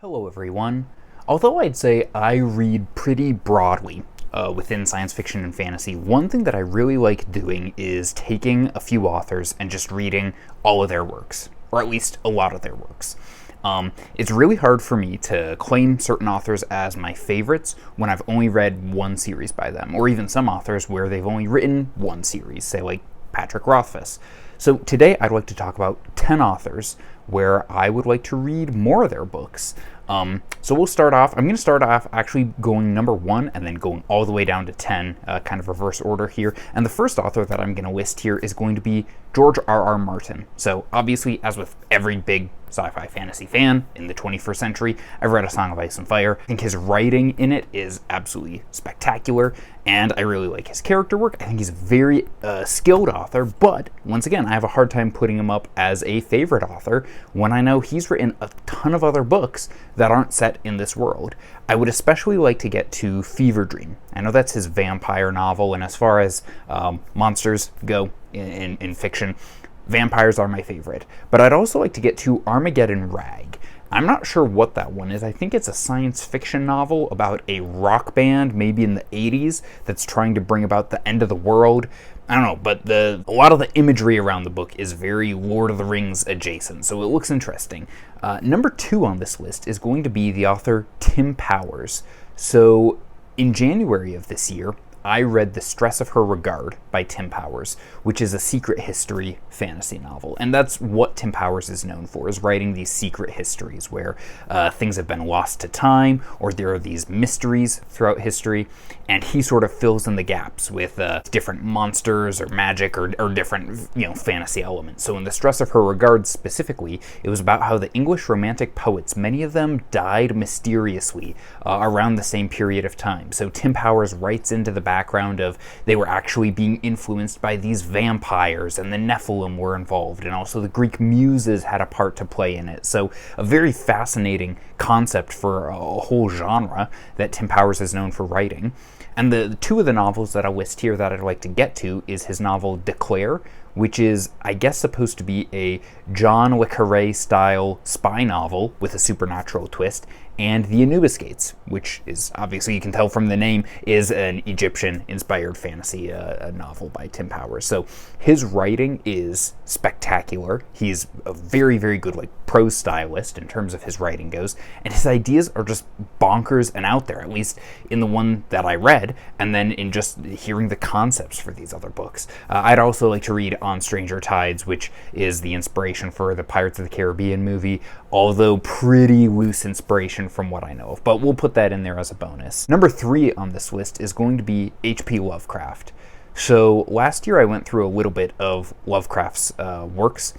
Hello everyone. Although I'd say I read pretty broadly within science fiction and fantasy, one thing that I really like doing is taking a few authors and just reading all of their works, or at least a lot of their works. It's really hard for me to claim certain authors as my favorites when I've only read one series by them, or even some authors where they've only written one series, say like Patrick Rothfuss. So today I'd like to talk about 10 authors where I would like to read more of their books. So we'll start off, I'm going to start off actually going number 1 and then going all the way down to 10, kind of reverse order here. And the first author that I'm going to list here is going to be George R.R. Martin. So obviously, as with every big sci-fi fantasy fan in the 21st century, I've read A Song of Ice and Fire. I think his writing in it is absolutely spectacular, and I really like his character work. I think he's a very skilled author, but once again, I have a hard time putting him up as a favorite author when I know he's written a ton of other books that aren't set in this world. I would especially like to get to Fever Dream. I know that's his vampire novel, and as far as monsters go in fiction, vampires are my favorite. But I'd also like to get to Armageddon Rag. I'm not sure what that one is. I think it's a science fiction novel about a rock band, maybe in the 80s, that's trying to bring about the end of the world. I don't know, but a lot of the imagery around the book is very Lord of the Rings adjacent, so it looks interesting. Number 2 on this list is going to be the author Tim Powers. So in January of this year, I read The Stress of Her Regard by Tim Powers, which is a secret history fantasy novel. And that's what Tim Powers is known for, is writing these secret histories where things have been lost to time, or there are these mysteries throughout history, and he sort of fills in the gaps with different monsters or magic or different fantasy elements. So in The Stress of Her Regard specifically, it was about how the English Romantic poets, many of them died mysteriously around the same period of time. So Tim Powers writes into the background of they were actually being influenced by these vampires, and the Nephilim were involved, and also the Greek muses had a part to play in it. So a very fascinating concept for a whole genre that Tim Powers is known for writing. And the 2 of the novels that I'll list here that I'd like to get to is his novel Declare, which is, I guess, supposed to be a John le Carré style spy novel with a supernatural twist, and The Anubis Gates, which is, obviously you can tell from the name, is an Egyptian-inspired fantasy novel by Tim Powers. So his writing is spectacular. He's a very, very good prose stylist in terms of his writing goes, and his ideas are just bonkers and out there, at least in the one that I read, and then in just hearing the concepts for these other books. I'd also like to read On Stranger Tides, which is the inspiration for the Pirates of the Caribbean movie, although pretty loose inspiration from what I know of, but we'll put that in there as a bonus. Number 3 on this list is going to be H.P. Lovecraft. So last year I went through a little bit of Lovecraft's works,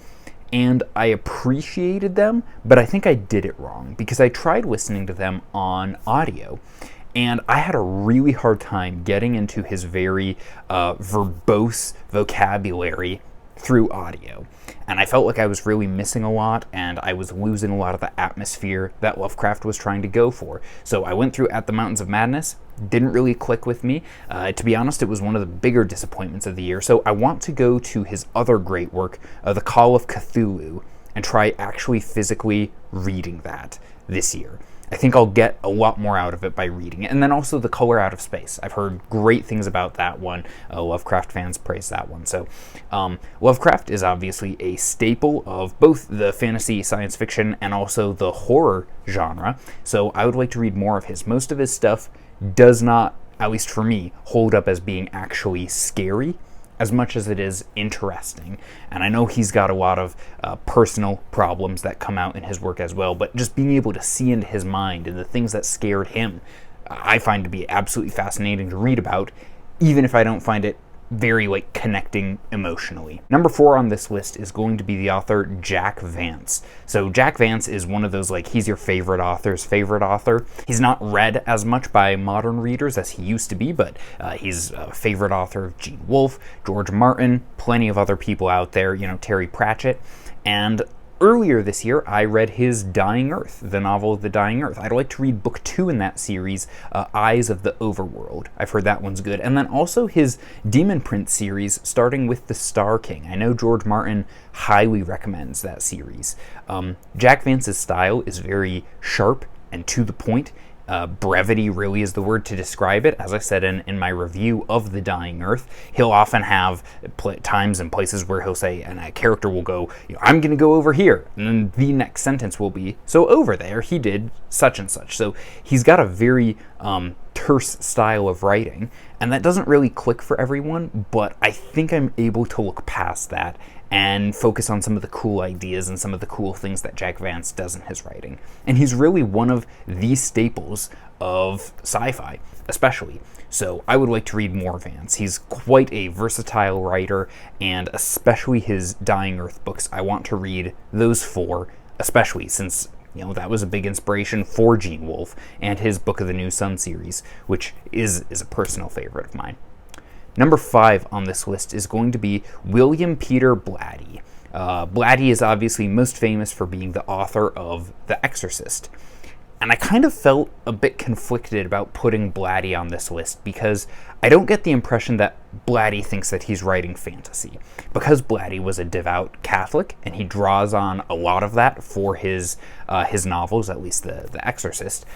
and I appreciated them, but I think I did it wrong because I tried listening to them on audio, and I had a really hard time getting into his very verbose vocabulary through audio. And I felt like I was really missing a lot, and I was losing a lot of the atmosphere that Lovecraft was trying to go for. So I went through At the Mountains of Madness, didn't really click with me. To be honest, it was one of the bigger disappointments of the year. So I want to go to his other great work, The Call of Cthulhu, and try actually physically reading that this year. I think I'll get a lot more out of it by reading it. And then also The Color Out of Space. I've heard great things about that one. Lovecraft fans praise that one. So Lovecraft is obviously a staple of both the fantasy science fiction and also the horror genre. So I would like to read more of his. Most of his stuff does not, at least for me, hold up as being actually scary as much as it is interesting. And I know he's got a lot of personal problems that come out in his work as well, but just being able to see into his mind and the things that scared him, I find to be absolutely fascinating to read about, even if I don't find it very connecting emotionally. Number 4 on this list is going to be the author Jack Vance. So Jack Vance is one of those he's your favorite author's favorite author. He's not read as much by modern readers as he used to be, but he's a favorite author of Gene Wolfe, George Martin, plenty of other people out there, Terry Pratchett. And earlier this year, I read his Dying Earth, the novel The Dying Earth. I'd like to read book 2 in that series, Eyes of the Overworld. I've heard that one's good. And then also his Demon Prince series, starting with The Star King. I know George Martin highly recommends that series. Jack Vance's style is very sharp and to the point. Brevity really is the word to describe it. As I said in my review of The Dying Earth, he'll often have times and places where he'll say, and a character will go, I'm going to go over here. And then the next sentence will be, so over there he did such and such. So he's got a very terse style of writing, and that doesn't really click for everyone, but I think I'm able to look past that and focus on some of the cool ideas and some of the cool things that Jack Vance does in his writing. And he's really one of the staples of sci-fi, especially. So I would like to read more Vance. He's quite a versatile writer, and especially his Dying Earth books. I want to read those 4, especially since that was a big inspiration for Gene Wolfe and his Book of the New Sun series, which is a personal favorite of mine. Number 5 on this list is going to be William Peter Blatty. Blatty is obviously most famous for being the author of The Exorcist. And I kind of felt a bit conflicted about putting Blatty on this list because I don't get the impression that Blatty thinks that he's writing fantasy. Because Blatty was a devout Catholic, and he draws on a lot of that for his novels, at least The Exorcist,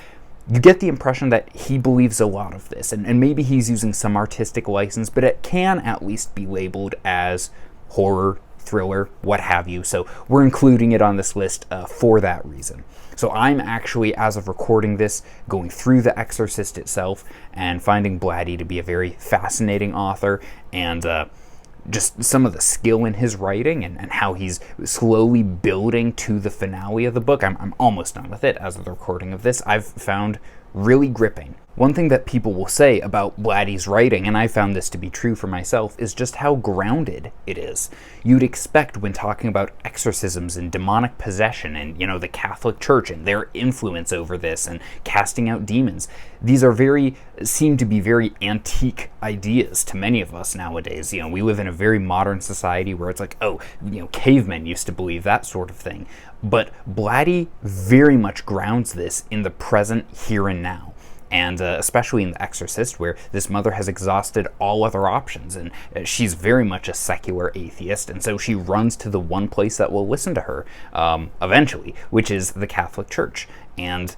you get the impression that he believes a lot of this, and maybe he's using some artistic license, but it can at least be labeled as horror, thriller, what have you. So we're including it on this list for that reason. So I'm actually, as of recording this, going through The Exorcist itself and finding Blatty to be a very fascinating author, and just some of the skill in his writing and how he's slowly building to the finale of the book. I'm almost done with it as of the recording of this. I've found really gripping. One thing that people will say about Blatty's writing, and I found this to be true for myself, is just how grounded it is. You'd expect when talking about exorcisms and demonic possession and, the Catholic Church and their influence over this and casting out demons. These are seem to be very antique ideas to many of us nowadays. We live in a very modern society where it's like, cavemen used to believe that sort of thing. But Blatty very much grounds this in the present here and now. And especially in The Exorcist, where this mother has exhausted all other options, and she's very much a secular atheist, and so she runs to the one place that will listen to her eventually, which is the Catholic Church, and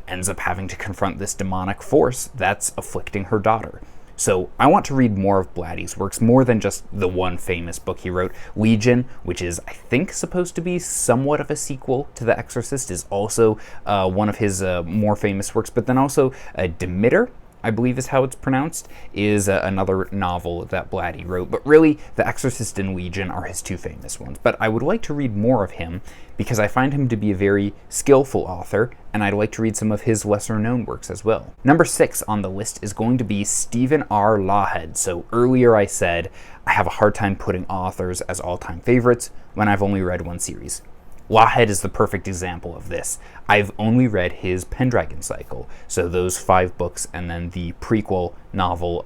ends up having to confront this demonic force that's afflicting her daughter. So I want to read more of Blatty's works, more than just the one famous book he wrote. Legion, which is, I think, supposed to be somewhat of a sequel to The Exorcist, is also one of his more famous works. But then also Demeter, I believe is how it's pronounced, is another novel that Blatty wrote. But really, The Exorcist and Legion are his 2 famous ones. But I would like to read more of him because I find him to be a very skillful author, and I'd like to read some of his lesser-known works as well. Number 6 on the list is going to be Stephen R. Lawhead. So earlier I said I have a hard time putting authors as all-time favorites when I've only read one series. Lawhead is the perfect example of this. I've only read his Pendragon cycle, so those 5 books, and then the prequel novel,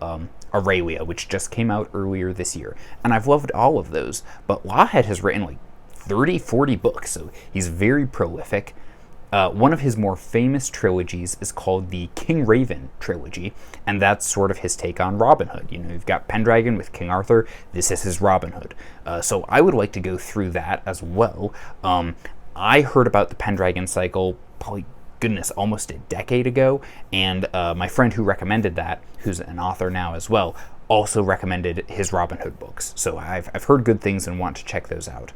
Aurelia, which just came out earlier this year. And I've loved all of those, but Lawhead has written like 30, 40 books, so he's very prolific. One of his more famous trilogies is called the King Raven trilogy, and that's sort of his take on Robin Hood. You've got Pendragon with King Arthur. This is his Robin Hood. So I would like to go through that as well. I heard about the Pendragon cycle probably, almost a decade ago, and my friend who recommended that, who's an author now as well, also recommended his Robin Hood books. So I've heard good things and want to check those out.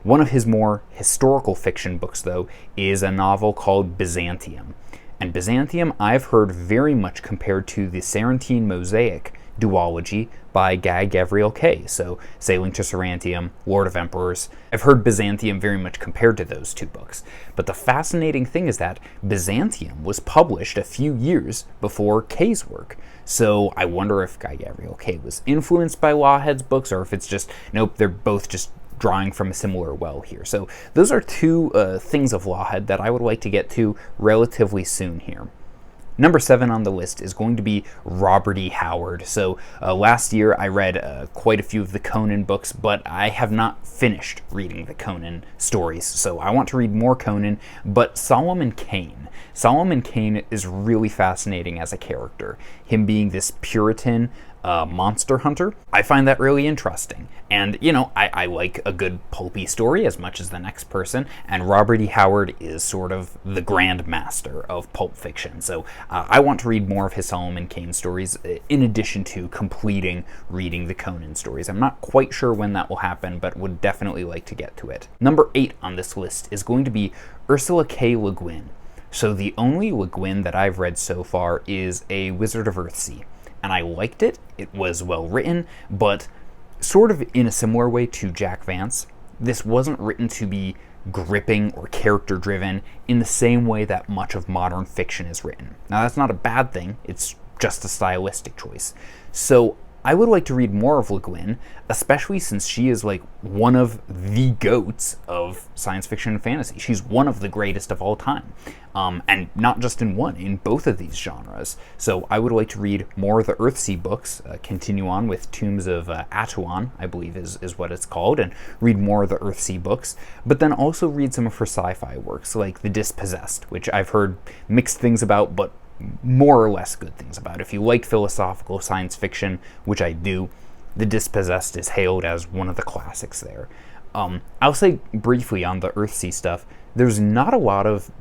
One of his more historical fiction books, though, is a novel called Byzantium. And Byzantium I've heard very much compared to the Sarantine Mosaic duology by Guy Gavriel Kay. So Sailing to Sarantium, Lord of Emperors. I've heard Byzantium very much compared to those 2 books. But the fascinating thing is that Byzantium was published a few years before Kay's work. So I wonder if Guy Gavriel Kay was influenced by Lawhead's books, or if it's just, nope, they're both just drawing from a similar well here. So those are 2 things of Lawhead that I would like to get to relatively soon here. Number 7 on the list is going to be Robert E. Howard. So last year I read quite a few of the Conan books, but I have not finished reading the Conan stories. So I want to read more Conan, but Solomon Kane. Solomon Kane is really fascinating as a character. Him being this Puritan monster hunter, I find that really interesting. And, you know, I like a good pulpy story as much as the next person, and Robert E. Howard is sort of the grand master of pulp fiction. So I want to read more of his Solomon Kane stories, in addition to completing reading the Conan stories. I'm not quite sure when that will happen, but would definitely like to get to it. Number 8 on this list is going to be Ursula K. Le Guin. So the only Le Guin that I've read so far is A Wizard of Earthsea, and I liked it. It was well written, but sort of in a similar way to Jack Vance, this wasn't written to be gripping or character driven in the same way that much of modern fiction is written. Now that's not a bad thing, it's just a stylistic choice. So I would like to read more of Le Guin, especially since she is like one of the goats of science fiction and fantasy. She's one of the greatest of all time. And not just in one, in both of these genres. So I would like to read more of the Earthsea books, continue on with Tombs of Atuan, I believe is what it's called, and read more of the Earthsea books, but then also read some of her sci-fi works, like The Dispossessed, which I've heard mixed things about, but more or less good things about. If you like philosophical science fiction, which I do, The Dispossessed is hailed as one of the classics there. I'll say briefly on the Earthsea stuff, there's not a lot of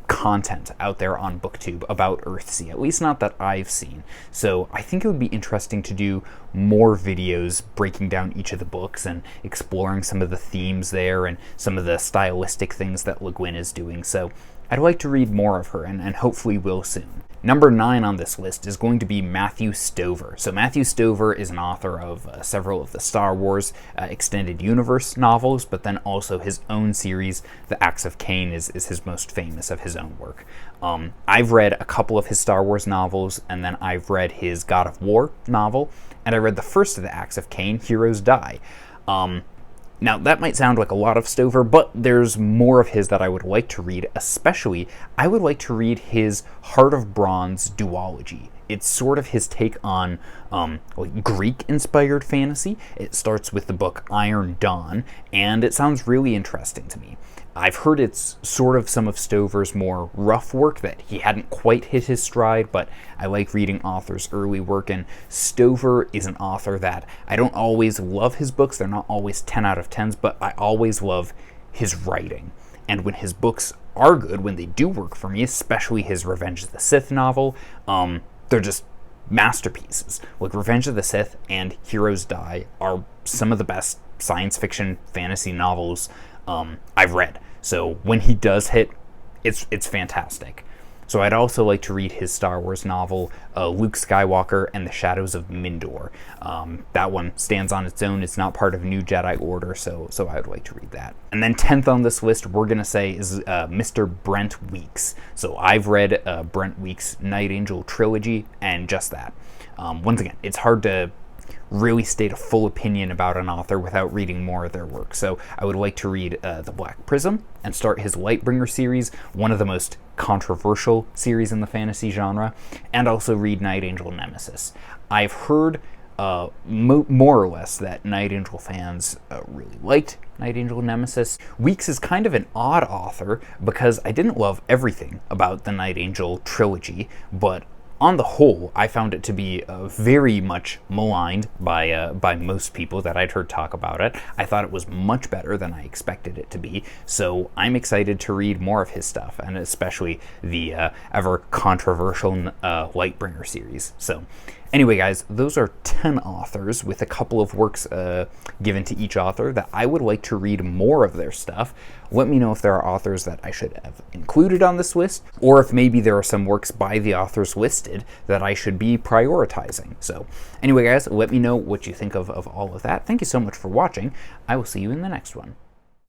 content out there on BookTube about Earthsea, at least not that I've seen. So I think it would be interesting to do more videos breaking down each of the books and exploring some of the themes there and some of the stylistic things that Le Guin is doing. So I'd like to read more of her, and hopefully will soon. Number 9 on this list is going to be Matthew Stover. So Matthew Stover is an author of several of the Star Wars Extended Universe novels, but then also his own series, The Axe of Cain, is his most famous of his own work. I've read a couple of his Star Wars novels, and then I've read his God of War novel, and I read the first of The Axe of Cain, Heroes Die. Now, that might sound like a lot of Stover, but there's more of his that I would like to read, especially I would like to read his Heart of Bronze duology. It's sort of his take on like Greek-inspired fantasy. It starts with the book Iron Dawn, and it sounds really interesting to me. I've heard it's sort of some of Stover's more rough work, that he hadn't quite hit his stride, but I like reading authors' early work, and Stover is an author that I don't always love his books. They're not always 10 out of 10s, but I always love his writing. And when his books are good, when they do work for me, especially his Revenge of the Sith novel, they're just masterpieces. Like Revenge of the Sith and Heroes Die are some of the best science fiction fantasy novels I've read. So when he does hit, it's fantastic. So I'd also like to read his Star Wars novel, Luke Skywalker and the Shadows of Mindor. That one stands on its own. It's not part of New Jedi Order, so I would like to read that. And then 10th on this list, we're going to say, is Mr. Brent Weeks. So I've read Brent Weeks' Night Angel trilogy, and just that. Once again, it's hard to really state a full opinion about an author without reading more of their work. So I would like to read The Black Prism and start his Lightbringer series, one of the most controversial series in the fantasy genre, and also read Night Angel Nemesis. I've heard more or less that Night Angel fans really liked Night Angel Nemesis. Weeks is kind of an odd author because I didn't love everything about the Night Angel trilogy, but on the whole, I found it to be very much maligned by most people that I'd heard talk about it. I thought it was much better than I expected it to be, so I'm excited to read more of his stuff, and especially the ever controversial Lightbringer series. So anyway, guys, those are 10 authors with a couple of works given to each author that I would like to read more of their stuff. Let me know if there are authors that I should have included on this list, or if maybe there are some works by the authors listed that I should be prioritizing. So anyway, guys, let me know what you think of all of that. Thank you so much for watching. I will see you in the next one.